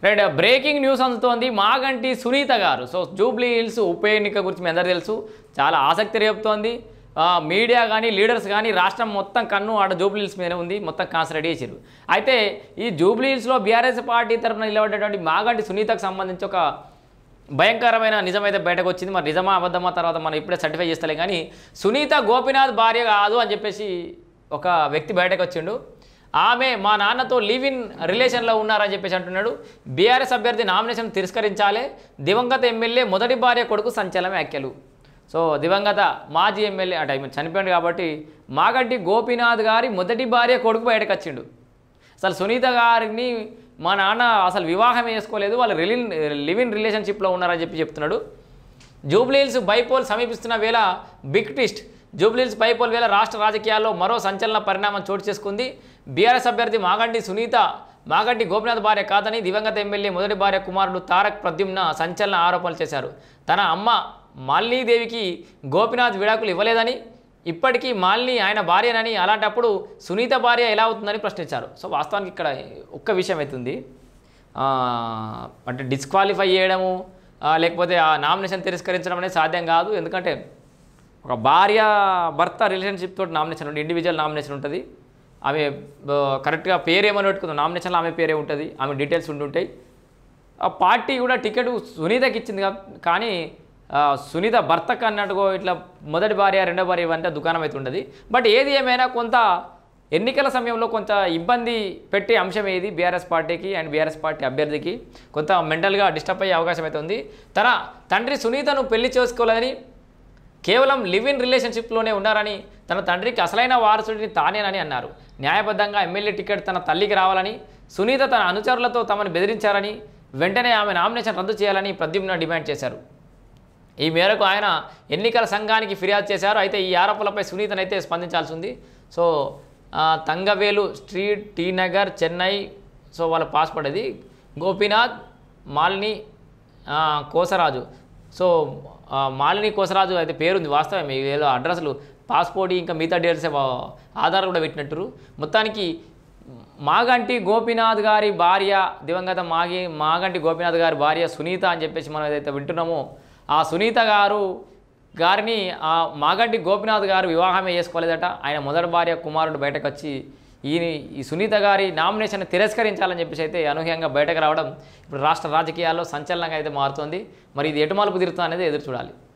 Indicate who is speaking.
Speaker 1: Right breaking news అందుతోంది మాగంటి సునీత గారు. So Jubilee hills ఉప ఎన్నిక గురించి మీ అందరూ తెలుసు, చాలా ఆసక్తి రేపుతోంది. మీడియా కానీ లీడర్స్ కానీ రాష్ట్రం మొత్తం కన్ను ఆడ జూబ్లీ హిల్స్ మీదనే ఉంది, మొత్తం కాన్సన్ట్రేట్ చేశారు. అయితే ఈ జూబ్లీ హిల్స్లో బీఆర్ఎస్ పార్టీ తరఫున నిలబడేటువంటి మాగంటి సునీతకు సంబంధించి ఒక భయంకరమైన నిజమైతే బయటకు వచ్చింది. మరి నిజమా అబద్ధమా తర్వాత మనం ఇప్పుడే సర్టిఫై చేస్తలే, కానీ సునీత గోపీనాథ్ భార్య కాదు అని చెప్పేసి ఒక వ్యక్తి బయటకు వచ్చిండు. ఆమె మా నాన్నతో లివ్ ఇన్ రిలేషన్లో ఉన్నారని చెప్పేసి అంటున్నాడు. బీఆర్ఎస్ అభ్యర్థి నామినేషన్ తిరస్కరించాలి, దివంగత ఎమ్మెల్యే మొదటి భార్య కొడుకు సంచలన వ్యాఖ్యలు. సో దివంగత మాజీ ఎమ్మెల్యే అంటే చనిపోయాడు కాబట్టి మాగంటి గోపీనాథ్ గారి మొదటి భార్య కొడుకు బయటకు వచ్చిండు. అసలు సునీత గారిని మా నాన్న అసలు వివాహం చేసుకోలేదు, వాళ్ళు లివ్ ఇన్ రిలేషన్షిప్లో ఉన్నారని చెప్తున్నాడు. జూబ్లీ హిల్స్ బైపోల్ సమీపిస్తున్న వేళ big twist. Jubilee Hills bypoll వేళ రాష్ట్ర రాజకీయాల్లో మరో సంచలన పరిణామం చోటు చేసుకుంది. బీఆర్ఎస్ అభ్యర్థి మాగంటి సునీత మాగంటి గోపీనాథ్ భార్య కాదని దివంగత ఎమ్మెల్యే మొదటి భార్య కుమారుడు తారక్ ప్రద్యుమ్న సంచలన ఆరోపణలు చేశారు. తన అమ్మ మాలినీదేవికి గోపీనాథ్ విడాకులు ఇవ్వలేదని, ఇప్పటికీ మాలిని ఆయన భార్యనని, అలాంటప్పుడు సునీత భార్య ఎలా అవుతుందని ప్రశ్నించారు. సో వాస్తవానికి ఇక్కడ ఒక్క విషయం అవుతుంది, అంటే డిస్క్వాలిఫై చేయడము లేకపోతే ఆ నామినేషన్ తిరస్కరించడం అనేది సాధ్యం కాదు. ఎందుకంటే ఒక భార్య భర్త రిలేషన్షిప్ తోటి నామినేషన్ ఉంటుంది, ఇండివిజువల్ నామినేషన్ ఉంటుంది. ఆమె కరెక్ట్గా పేరు ఏమని పెట్టుకుందో నామినేషన్లో ఆమె పేరే ఉంటుంది, ఆమె డీటెయిల్స్ ఉంటుంటాయి. ఆ పార్టీ కూడా టికెట్ సునీతకి ఇచ్చింది కానీ సునీత భర్తకు అన్నట్టుగా ఇట్లా మొదటి భార్య రెండో భార్య ఇవంటే దుకాణం అయితే ఉంటుంది. బట్ ఏది ఏమైనా కొంత ఎన్నికల సమయంలో కొంత ఇబ్బంది పెట్టే అంశం ఏది బీఆర్ఎస్ పార్టీకి అండ్ బీఆర్ఎస్ పార్టీ అభ్యర్థికి కొంత మెంటల్గా డిస్టర్బ్ అయ్యే అవకాశం అయితే ఉంది. తన తండ్రి సునీతను పెళ్లి చేసుకోలేదని, కేవలం లివ్ ఇన్ రిలేషన్షిప్లోనే ఉన్నారని, తన తండ్రికి అసలైన వారసుడిని తానేనని అన్నారు. న్యాయబద్ధంగా ఎమ్మెల్యే టికెట్ తన తల్లికి రావాలని, సునీత తన అనుచరులతో తమను బెదిరించారని, వెంటనే ఆమె నామినేషన్ రద్దు చేయాలని ప్రద్యుమ్న డిమాండ్ చేశారు. ఈ మేరకు ఆయన ఎన్నికల సంఘానికి ఫిర్యాదు చేశారు. అయితే ఈ ఆరోపణలపై సునీతనైతే స్పందించాల్సి ఉంది. So Thangavelu street, T Nagar, Chennai. So వాళ్ళ పాస్పోర్ట్ అది గోపీనాథ్ మాలిని కోసరాజు. సో మాలిని కోసరాజు అయితే పేరుంది, వాస్తవమే. ఏదో అడ్రస్లు పాస్పోర్ట్ ఇంకా మిగతా డీటెయిల్స్ ఆధార్ కూడా పెట్టినట్టు. మొత్తానికి మాగంటి గోపీనాథ్ గారి భార్య దివంగత మాగంటి గోపీనాథ్ గారి భార్య సునీత అని చెప్పేసి మనం ఏదైతే వింటున్నామో, ఆ సునీత గారిని ఆ మాగంటి గోపీనాథ్ గారు వివాహమే చేసుకోలేదట. ఆయన మొదటి భార్య కుమారుడు బయటకు వచ్చి ఈ సునీత గారి నామినేషన్ తిరస్కరించాలని చెప్పేసి అయితే అనూహ్యంగా బయటకు రావడం ఇప్పుడు రాష్ట్ర రాజకీయాల్లో సంచలనంగా అయితే మారుతోంది. మరి ఇది ఎటు మలుపు తిరుగుతుంది అనేది ఎదురు చూడాలి.